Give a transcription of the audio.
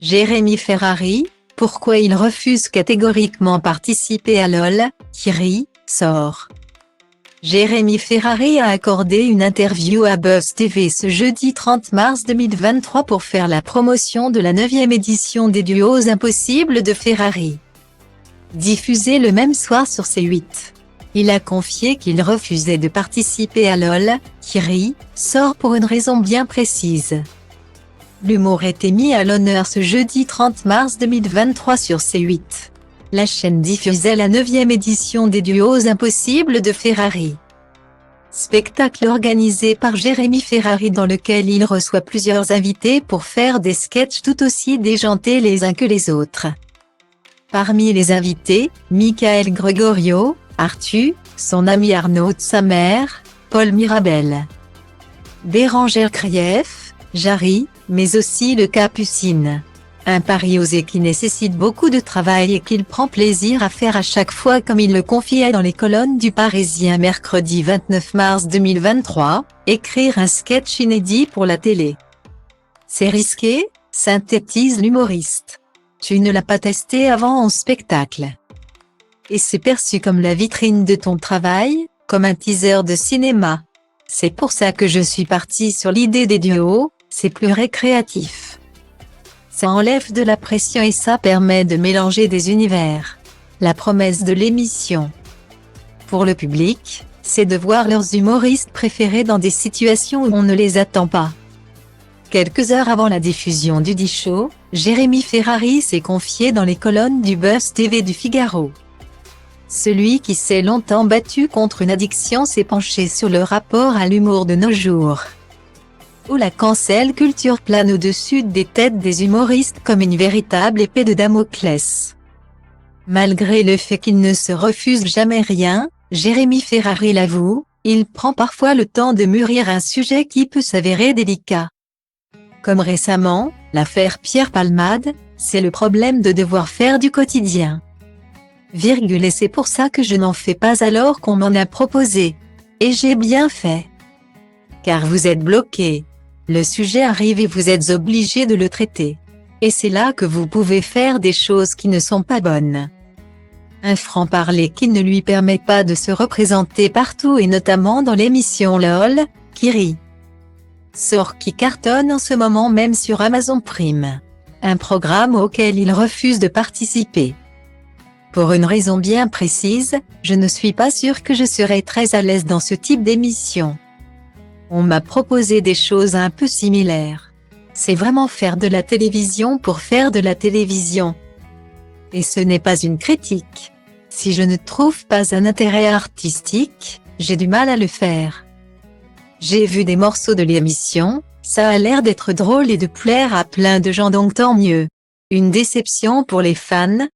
Jérémy Ferrari, pourquoi il refuse catégoriquement participer à LOL, qui sort. Jérémy Ferrari a accordé une interview à Buzz TV ce jeudi 30 mars 2023 pour faire la promotion de la 9e édition des Duos Impossibles de Ferrari. Diffusée le même soir sur C8. Il a confié qu'il refusait de participer à LOL, qui sort pour une raison bien précise. L'humour était mis à l'honneur ce jeudi 30 mars 2023 sur C8. La chaîne diffusait la 9e édition des Duos Impossibles de Ferrari. Spectacle organisé par Jérémy Ferrari dans lequel il reçoit plusieurs invités pour faire des sketchs tout aussi déjantés les uns que les autres. Parmi les invités, Michael Gregorio, Arthur, son ami Arnaud de sa mère, Paul Mirabel, Bérangère Krief, Jarry, mais aussi le Capucine. Un pari osé qui nécessite beaucoup de travail et qu'il prend plaisir à faire à chaque fois comme il le confiait dans les colonnes du Parisien mercredi 29 mars 2023, écrire un sketch inédit pour la télé. C'est risqué, synthétise l'humoriste. Tu ne l'as pas testé avant en spectacle. Et c'est perçu comme la vitrine de ton travail, comme un teaser de cinéma. C'est pour ça que je suis parti sur l'idée des duos, c'est plus récréatif. Ça enlève de la pression et ça permet de mélanger des univers. La promesse de l'émission. Pour le public, c'est de voir leurs humoristes préférés dans des situations où on ne les attend pas. Quelques heures avant la diffusion du dit show, Jérémy Ferrari s'est confié dans les colonnes du Buzz TV du Figaro. Celui qui s'est longtemps battu contre une addiction s'est penché sur le rapport à l'humour de nos jours. Où la cancel culture plane au-dessus des têtes des humoristes comme une véritable épée de Damoclès. Malgré le fait qu'il ne se refuse jamais rien, Jérémy Ferrari l'avoue, il prend parfois le temps de mûrir un sujet qui peut s'avérer délicat. Comme récemment, l'affaire Pierre Palmade, c'est le problème de devoir faire du quotidien. Et c'est pour ça que je n'en fais pas alors qu'on m'en a proposé. Et j'ai bien fait. Car vous êtes bloqué. Le sujet arrive et vous êtes obligé de le traiter. Et c'est là que vous pouvez faire des choses qui ne sont pas bonnes. Un franc-parler qui ne lui permet pas de se représenter partout et notamment dans l'émission LOL, qui sort qui cartonne en ce moment même sur Amazon Prime. Un programme auquel il refuse de participer. Pour une raison bien précise, je ne suis pas sûr que je serai très à l'aise dans ce type d'émission. On m'a proposé des choses un peu similaires. C'est vraiment faire de la télévision pour faire de la télévision. Et ce n'est pas une critique. Si je ne trouve pas un intérêt artistique, j'ai du mal à le faire. J'ai vu des morceaux de l'émission, ça a l'air d'être drôle et de plaire à plein de gens donc tant mieux. Une déception pour les fans,